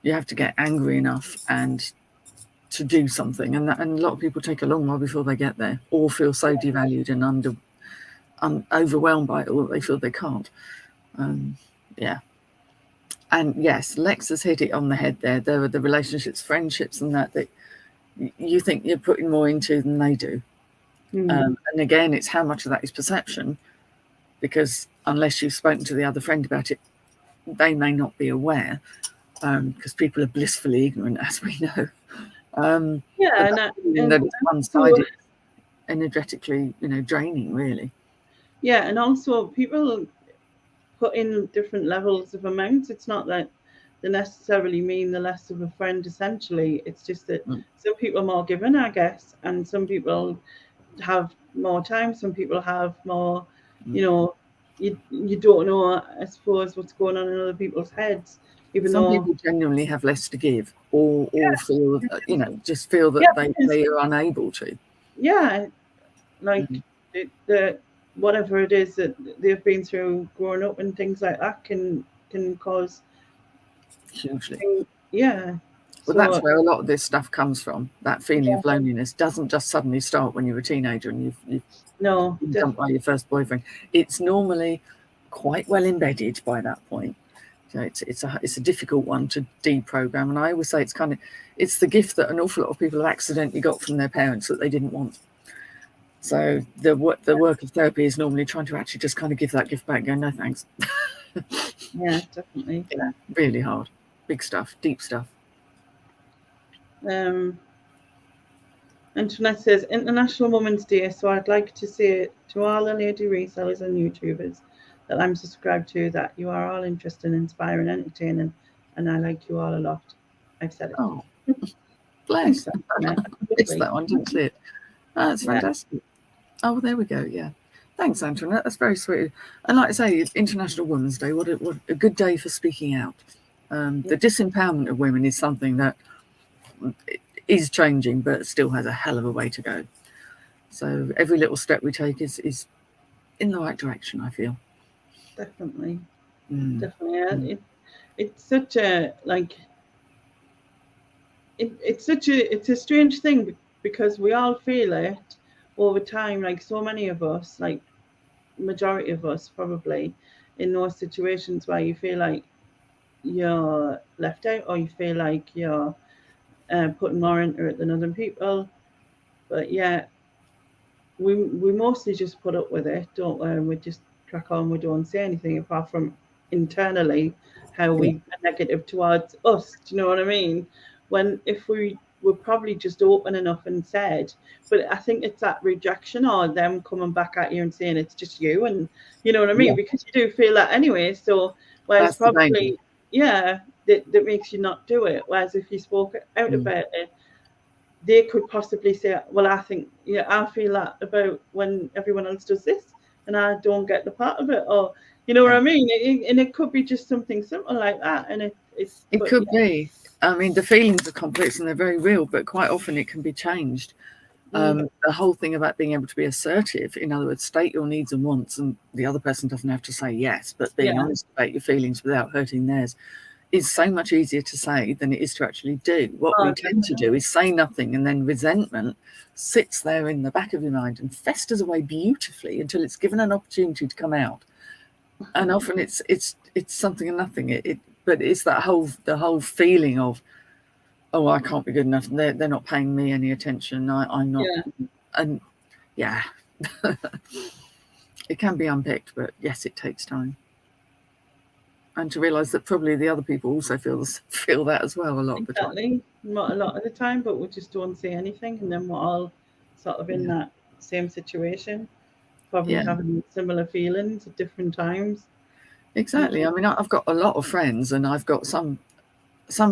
you have to get angry enough and to do something, and a lot of people take a long while before they get there, or feel so devalued and overwhelmed by it all that they feel they can't. And yes, Lex has hit it on the head there. There are the relationships, friendships, and that you think you're putting more into than they do. And again, it's how much of that is perception, because unless you've spoken to the other friend about it, they may not be aware, because people are blissfully ignorant, as we know. And that it's one-sided, energetically, draining, really. And also people put in different levels of amounts. It's not that they necessarily mean the less of a friend, essentially. It's just that some people are more given, I guess, and some people have more time, some people have more, you don't know, I suppose, what's going on in other people's heads. Some people genuinely have less to give, or feel, just feel that they are unable to. Like whatever it is that they've been through growing up and things like that can cause hugely. Well, that's where a lot of this stuff comes from. That feeling of loneliness doesn't just suddenly start when you're a teenager and you've been dumped by your first boyfriend. It's normally quite well embedded by that point. It's a difficult one to deprogram, and I always say it's the gift that an awful lot of people have accidentally got from their parents that they didn't want. So the work of therapy is normally trying to actually just kind of give that gift back and go, no thanks. Definitely. Really hard. Big stuff, deep stuff. Antoinette says, International Women's Day, so I'd like to say to all the lady resellers and YouTubers that I'm subscribed to that you are all interesting, inspiring, entertaining, and I like you all a lot. I've said it. Oh. Bless. Yeah, It's that one, didn't see it. That's fantastic. Oh, well, there we go. Yeah. Thanks, Antoinette. That's very sweet. And like I say, it's International Women's Day. What a good day for speaking out. The disempowerment of women is something that is changing, but still has a hell of a way to go. So every little step we take is in the right direction, I feel. Definitely. Definitely. It's such a like it's a strange thing because we all feel it over time, like so many of us, like majority of us probably, in those situations where you feel like you're left out or you feel like you're putting more into it than other people. But yeah, we mostly just put up with it, don't we? And we just crack on. We don't say anything apart from internally how we are negative towards us. Do you know what I mean? When if we were probably just open enough and said, but I think it's that rejection or them coming back at you and saying it's just you, and you know what I mean, because you do feel that anyway. So whereas That's probably that makes you not do it. Whereas if you spoke out about it, they could possibly say, well, I think, I feel that about when everyone else does this and I don't get the part of it. Or, you know what I mean? And it could be just something simple like that. And it could be. I mean, the feelings are complex and they're very real, but quite often it can be changed. The whole thing about being able to be assertive, in other words, state your needs and wants, and the other person doesn't have to say yes, but being honest about your feelings without hurting theirs, is so much easier to say than it is to actually do. What we tend to do is say nothing, and then resentment sits there in the back of your mind and festers away beautifully until it's given an opportunity to come out. And often it's something and nothing. But it's that the whole feeling of, oh, I can't be good enough. They're not paying me any attention. I'm not. And it can be unpicked, but yes, it takes time. And to realise that probably the other people also feel that as well a lot of the time. Not a lot of the time, but we just don't say anything, and then we're all sort of in that same situation, probably having similar feelings at different times. Exactly. I mean, I've got a lot of friends, and I've got some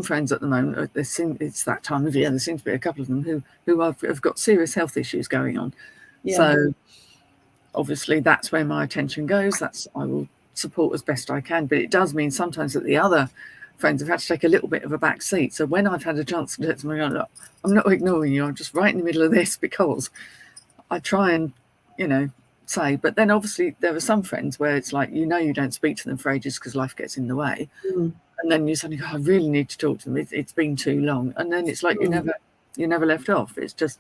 friends at the moment. It's that time of year. There seems to be a couple of them who have got serious health issues going on. So obviously that's where my attention goes. I will support as best I can, but it does mean sometimes that the other friends have had to take a little bit of a back seat. So when I've had a chance to let somebody go, look, I'm not ignoring you, I'm just right in the middle of this, because I try and say, but then obviously there are some friends where it's like, you don't speak to them for ages because life gets in the way, and then you suddenly go, I really need to talk to them, it's been too long, and then it's like you never left off. It's just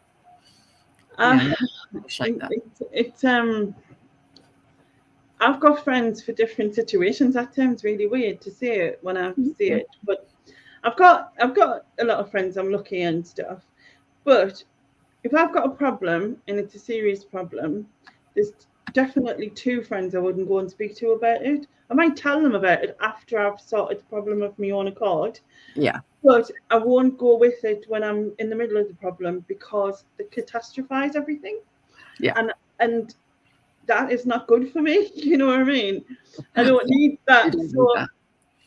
I've got friends for different situations. That sounds really weird to say it when I see it, but I've got a lot of friends. I'm lucky and stuff. But if I've got a problem and it's a serious problem, there's definitely two friends I wouldn't go and speak to about it. I might tell them about it after I've sorted the problem of my own accord. Yeah. But I won't go with it when I'm in the middle of the problem because they catastrophize everything. Yeah. And that is not good for me. You know what I mean? I don't need that.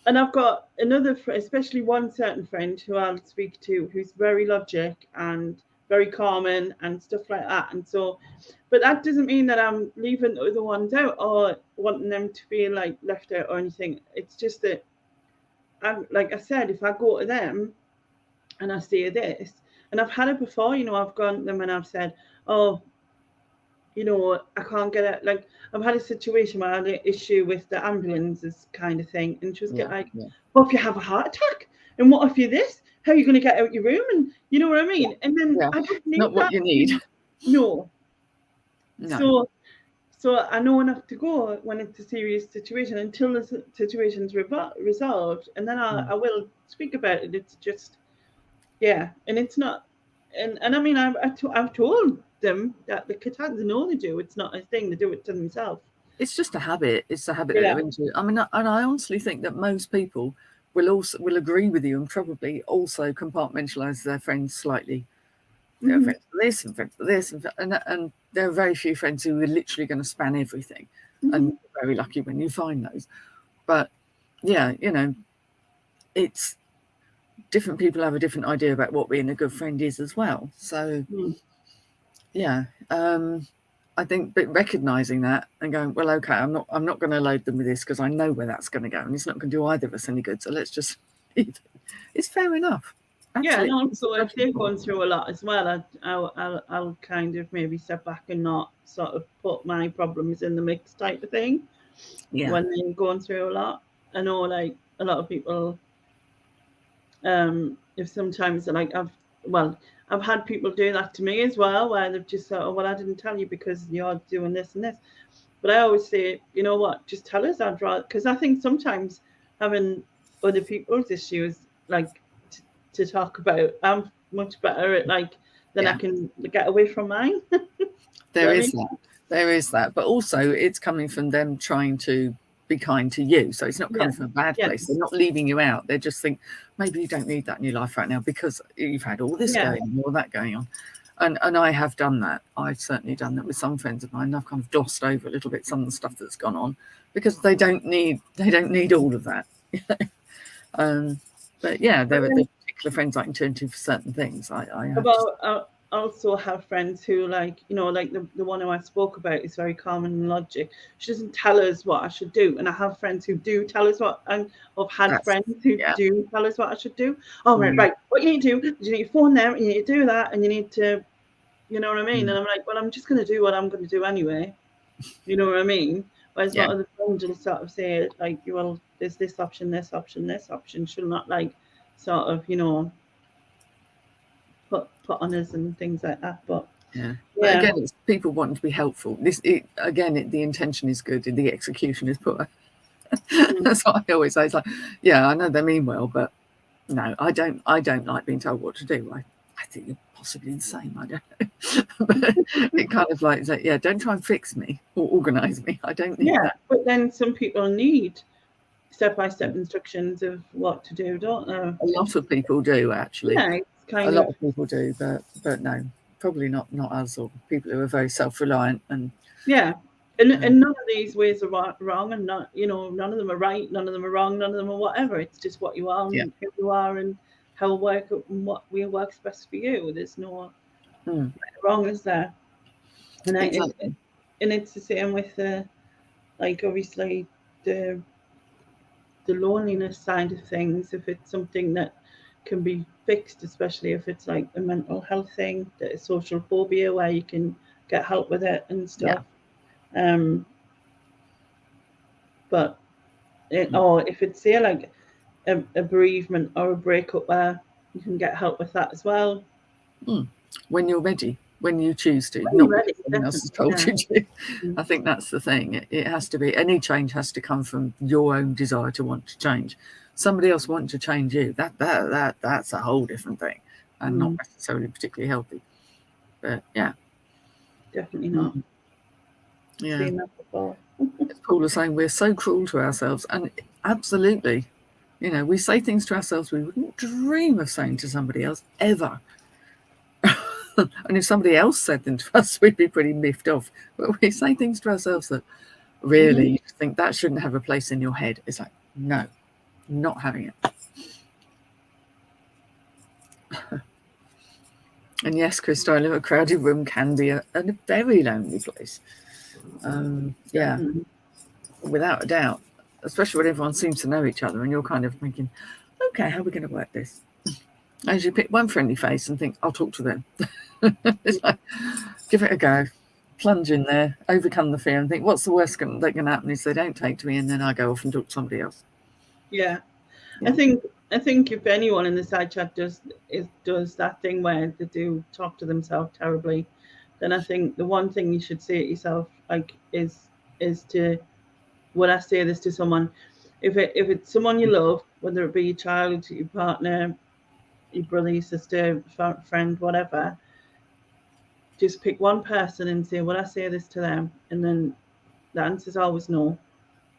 And I've got another, especially one certain friend who I'll speak to, who's very logic and very calming and stuff like that. And so, but that doesn't mean that I'm leaving the other ones out or wanting them to be like left out or anything. It's just that, like I said, if I go to them and I say this, and I've had it before, I've gone to them and I've said, oh, I can't get it. Like, I've had a situation where I had an issue with the ambulances kind of thing. And she was like, well, if you have a heart attack, and what if you're this? How are you going to get out your room? And you know what I mean? And then I don't need not what you need. No. So I know enough to go when it's a serious situation until the situation's resolved. And then I will speak about it. It's just, and it's not, and I mean, I've told them that the Catans know they do. It's not a thing, they do it to themselves. It's just a habit. It's a habit that they're into. I mean, and I honestly think that most people will agree with you and probably also compartmentalize their friends slightly. There are friends for this and friends for this, and there are very few friends who are literally going to span everything. And you're very lucky when you find those. But it's different people have a different idea about what being a good friend is as well. So yeah, I think, but recognizing that and going, well, okay, I'm not going to load them with this because I know where that's going to go, and it's not going to do either of us any good. So let's just it's fair enough. Yeah, and Absolutely. also if they're going through a lot as well, I'll kind of maybe step back and not sort of put my problems in the mix type of thing. Yeah. When they're going through a lot, I know like a lot of people, if sometimes like I've had people do that to me as well, where they've just said, oh well, I didn't tell you because you're doing this and this. But I always say, you know what, just tell us. I'd rather, because I think sometimes having other people's issues like to talk about, I'm much better at like than I can get away from mine. There is that, but also it's coming from them trying to be kind to you, so it's not coming from a bad place. They're not leaving you out. They just think maybe you don't need that in your life right now because you've had all this going on, all that going on. And I have done that. I've certainly done that with some friends of mine. I've kind of glossed over a little bit some of the stuff that's gone on because they don't need all of that. But yeah, there are particular friends I can turn to for certain things. I also have friends who like, you know, like the one who I spoke about is very calm and logic. She doesn't tell us what I should do. And I have friends who do tell us what, and I've had friends who do tell us what I should do. Oh, right. What you need to do is you need to phone them, and you need to do that, and you need to, you know what I mean? And I'm like, well, I'm just going to do what I'm going to do anyway. You know what I mean? Whereas not other friends will sort of say, like, well, there's this option, this option, this option. She'll not, like, sort of, you know, put on us and things like that. But but again, it's people wanting to be helpful. The intention is good and the execution is poor. That's what I always say. It's like, yeah, I know they mean well, but no, I don't like being told what to do. I think you're possibly the same. I don't know. But it kind of like, yeah, don't try and fix me or organise me. I don't need that. But then some people need step-by-step instructions of what to do, don't they? A lot of people do, actually. Yeah, it's a lot of people do, but no, probably not us or people who are very self-reliant and and none of these ways are wrong, and not, you know, none of them are right, none of them are wrong, none of them are whatever. It's just what you are and who you are and how work and what way works best for you. There's no wrong, is there? And exactly. And it's the same with like obviously the loneliness side of things. If it's something that can be fixed, especially if it's like a mental health thing, that is social phobia, where you can get help with it and stuff. But or if it's say like a bereavement or a breakup, where you can get help with that as well. When you're ready, when you choose to, not when someone else has told you to. I think that's the thing. It has to be, any change has to come from your own desire to want to change. Somebody else wanting to change you, that's a whole different thing, and not necessarily particularly healthy. But yeah, definitely not. Yeah, seen that before. As Paul was saying, we're so cruel to ourselves, and absolutely, you know, we say things to ourselves we wouldn't dream of saying to somebody else ever. And if somebody else said them to us, we'd be pretty miffed off. But we say things to ourselves that really you think that shouldn't have a place in your head. It's like, no, not having it. And yes, Krista, a crowded room can be a very lonely place. Without a doubt, especially when everyone seems to know each other and you're kind of thinking, okay, how are we going to work this? As you pick one friendly face and think, I'll talk to them. It's like, give it a go, plunge in there, overcome the fear and think, what's the worst that can happen is they don't take to me, and then I go off and talk to somebody else. I think if anyone in the side chat does that thing where they do talk to themselves terribly, then I think the one thing you should say to yourself, like, is to, when I say this to someone, if it's someone you love, whether it be your child, your partner, your brother, your sister, friend, whatever, just pick one person and say, will I say this to them? And then the answer is always no.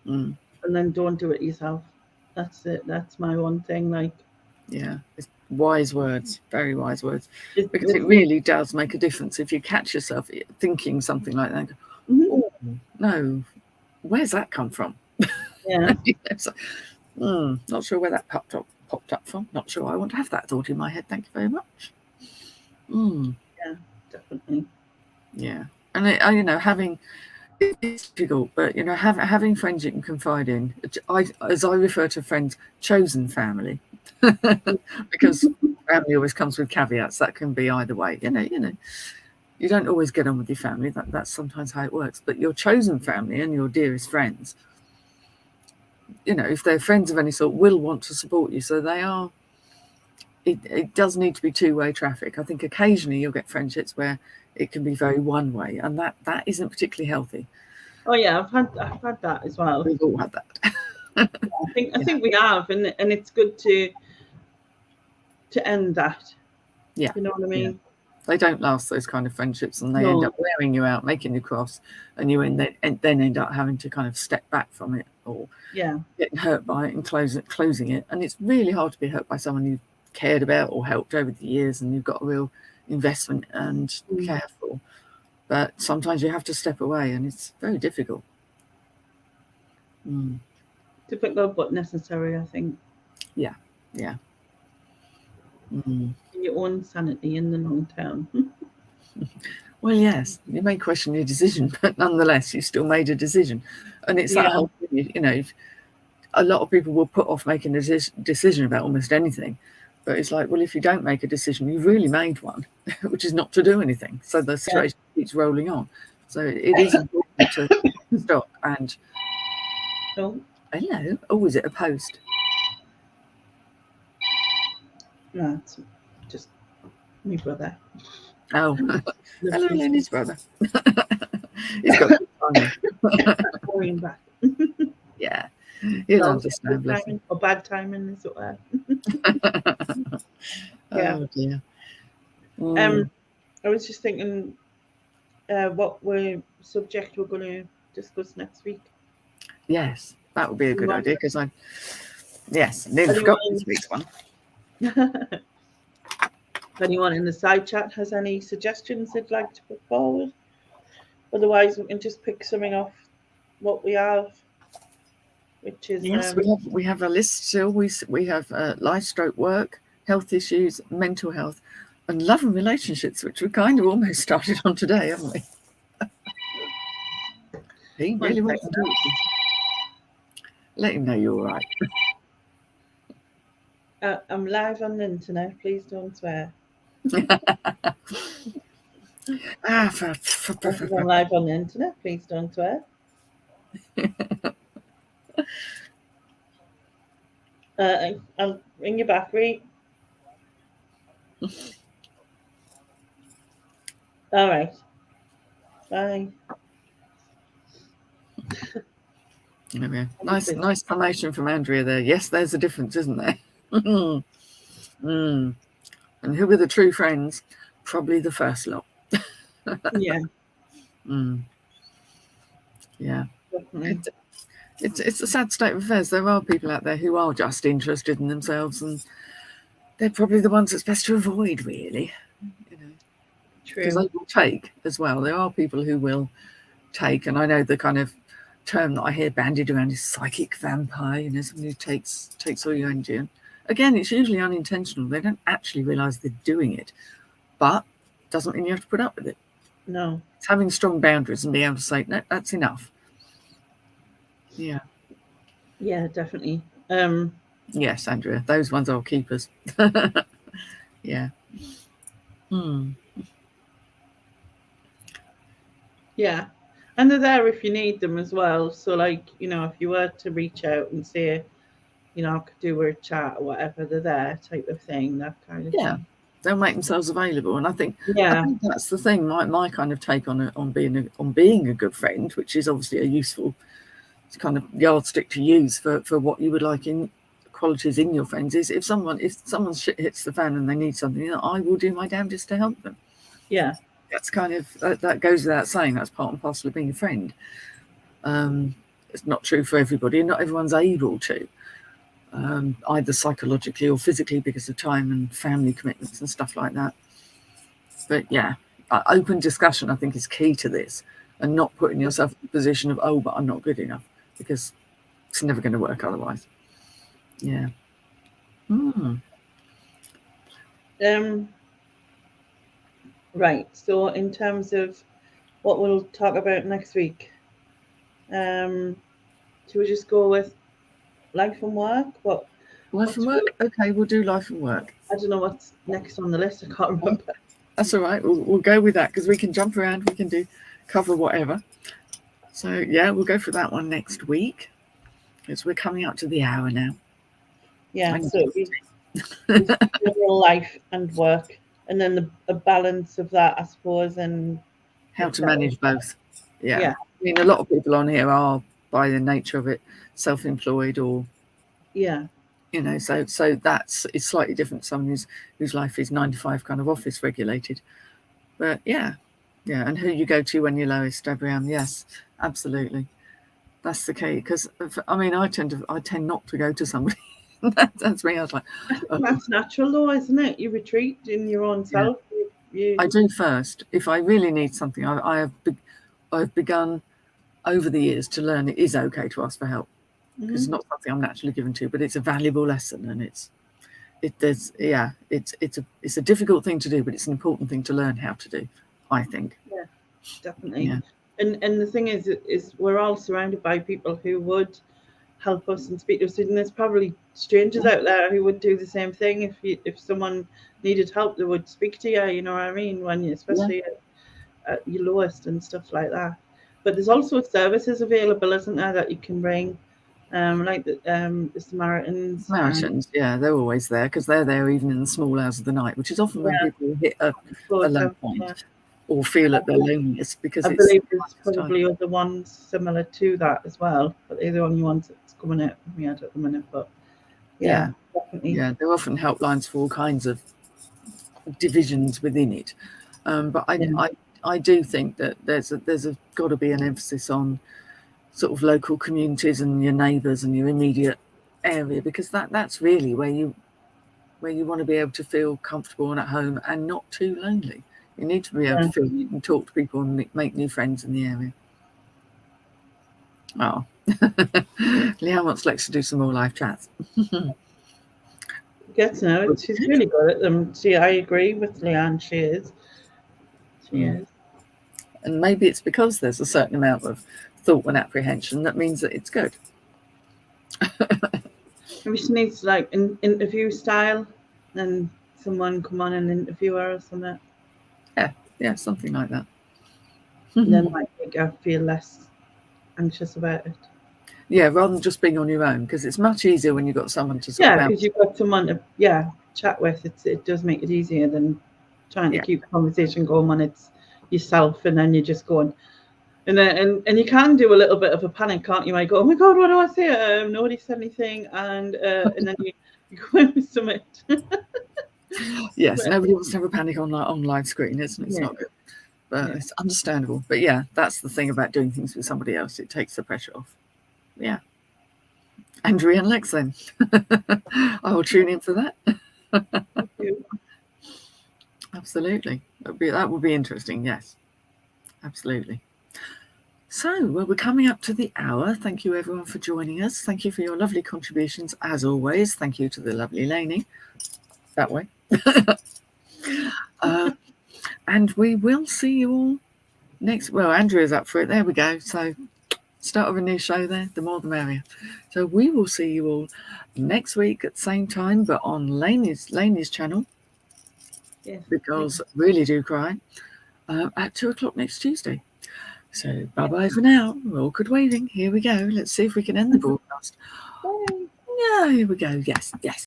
And then don't do it yourself. That's it. That's my one thing. Like, it's wise words, very wise words, because it really does make a difference if you catch yourself thinking something like that. Oh, no, where's that come from? Yeah. Not sure where that popped up. popped up from. Not sure I want to have that thought in my head. Thank you very much. Yeah, definitely. Yeah, and having, it's difficult, but having friends you can confide in. As I refer to friends, chosen family, because family always comes with caveats. That can be either way. You don't always get on with your family. That's sometimes how it works. But your chosen family and your dearest friends, if they're friends of any sort, will want to support you. So they are. It does need to be two-way traffic. I think occasionally you'll get friendships where it can be very one-way, and that isn't particularly healthy. Oh yeah, I've had that as well. We've all had that. I think we have, and it's good to end that. Yeah, you know what I mean. Yeah. They don't last, those kind of friendships, and they end up wearing you out, making you cross, and you then end up having to kind of step back from it, or getting hurt by it and closing it. And it's really hard to be hurt by someone you've cared about or helped over the years, and you've got a real investment and care for. But sometimes you have to step away, and it's very difficult. Difficult but necessary, I think. Yeah. Your own sanity in the long term. Well, yes, you may question your decision, but nonetheless, you still made a decision. And it's that whole thing, a lot of people will put off making a decision about almost anything. But it's like, well, if you don't make a decision, you've really made one, which is not to do anything. So the situation keeps rolling on. So it is important to stop and, hello, is it a post? No, it's just my brother. Oh, hello, Lainie's brother. He's got Going back. Yeah, he'll understand. Or bad timing is what I. Oh dear. I was just thinking, what subject we're going to discuss next week. Yes, that would be a good idea, because nearly forgot this week's one. If anyone in the side chat has any suggestions they'd like to put forward, otherwise we can just pick something off what we have, which is we have a list still. We have life, stroke, work, health issues, mental health, and love and relationships, which we kind of almost started on today, haven't we? He really wants to talk to you. Let him know you're all right. I'm live on the internet. Please don't swear. I'm live on the internet. Please don't swear. I'll ring you back, Reed. All right. Bye. Okay. Nice summation from Andrea there. Yes, there's a difference, isn't there? And who are the true friends? Probably the first lot. Yeah. Yeah. It's a sad state of affairs. There are people out there who are just interested in themselves, and they're probably the ones that's best to avoid, really. True. Because they will take as well. There are people who will take, and I know the kind of term that I hear bandied around is psychic vampire, someone who takes all your energy. And again, it's usually unintentional. They don't actually realise they're doing it, but it doesn't mean you have to put up with it. No. It's having strong boundaries and being able to say, no, that's enough. Yeah. Yeah, definitely. Yes, Andrea, those ones are keepers. Yeah. Yeah. And they're there if you need them as well. So, if you were to reach out and say, I could do a chat or whatever, they're there, type of thing, that kind of thing. They'll make themselves available. And I think that's the thing. My kind of take on being a good friend, which is obviously a useful kind of yardstick to use for what you would like in qualities in your friends, is if someone's shit hits the fan and they need something, I will do my damnedest to help them. Yeah. That's kind of, that goes without saying. That's part and parcel of being a friend. It's not true for everybody, and not everyone's able to, either psychologically or physically, because of time and family commitments and stuff like that. But open discussion, I think, is key to this, and not putting yourself in a position of, but I'm not good enough, because it's never going to work otherwise. Yeah. Right. So in terms of what we'll talk about next week, should we just go with life and work? Life and work? Okay, we'll do life and work. I don't know what's next on the list. I can't remember. That's all right. We'll go with that because we can jump around. We can cover whatever. So yeah, we'll go for that one next week because we're coming up to the hour now. Yeah, so it's general life and work, and then a balance of that, I suppose, and how to manage both. Yeah. I mean, a lot of people on here are, by the nature of it, self-employed or so it's slightly different. Someone whose life is 9 to 5 kind of office regulated, but yeah, and who you go to when you're lowest, Debrian. Yes, absolutely, that's the key. Because I mean, I tend not to go to somebody. That's me. I was like, that's natural though, isn't it? You retreat in your own self. I do first. If I really need something, I've begun over the years to learn it is okay to ask for help. Because it's not something I'm naturally given to, but it's a valuable lesson, and it's a difficult thing to do, but it's an important thing to learn how to do, I think. Yeah, definitely. Yeah. And the thing is we're all surrounded by people who would help us and speak to us, and there's probably strangers out there who would do the same thing. If someone needed help, they would speak to you. You know what I mean? When you, especially at your lowest and stuff like that. But there's also services available, isn't there, that you can ring. Like the Samaritans. Yeah, they're always there because they're there even in the small hours of the night, which is often when people hit a low point or feel at their loneliest. Because I believe there's probably other ones similar to that as well, but they're the only ones that's coming out of my head at the minute. But definitely. Yeah, they're often helplines for all kinds of divisions within it. But I do think that there's got to be an emphasis on sort of local communities and your neighbours and your immediate area, because that's really where you want to be able to feel comfortable and at home and not too lonely. You need to be able to feel you can talk to people and make new friends in the area. Oh, Leanne wants Lex to do some more live chats. Gets now. She's really good at them. I agree with Leanne. She is. And maybe it's because there's a certain amount of thought and apprehension that means that it's good. Maybe she needs like an interview style, and someone come on and interview her or something. Yeah, something like that. Then might make her feel less anxious about it. Yeah, rather than just being on your own, because it's much easier when you've got someone to sort of because you've got someone to chat with. It does make it easier than trying to keep the conversation going when it's yourself and then you're just going. And then and you can do a little bit of a panic, can't you? You might go, oh my God, what do I say? Nobody said anything, and then you go in with something. Yes, nobody wants to have a panic on live screen, isn't it? It's not good, but it's understandable. But yeah, that's the thing about doing things with somebody else. It takes the pressure off. Yeah. Andrea and Lex, then. I will tune in for that. Thank you. Absolutely. That would be interesting, yes. Absolutely. So, well, we're coming up to the hour. Thank you, everyone, for joining us. Thank you for your lovely contributions, as always. Thank you to the lovely Lainie. That way. And we will see you all next. Well, Andrea's up for it. There we go. So, start of a new show there. The more the merrier. So, we will see you all next week at the same time, but on Lainie's channel. Yes. Because Really Do Cry at 2:00 next Tuesday. So bye-bye for now. Awkward waving. Here we go. Let's see if we can end the broadcast. Bye. Yeah, here we go. Yes.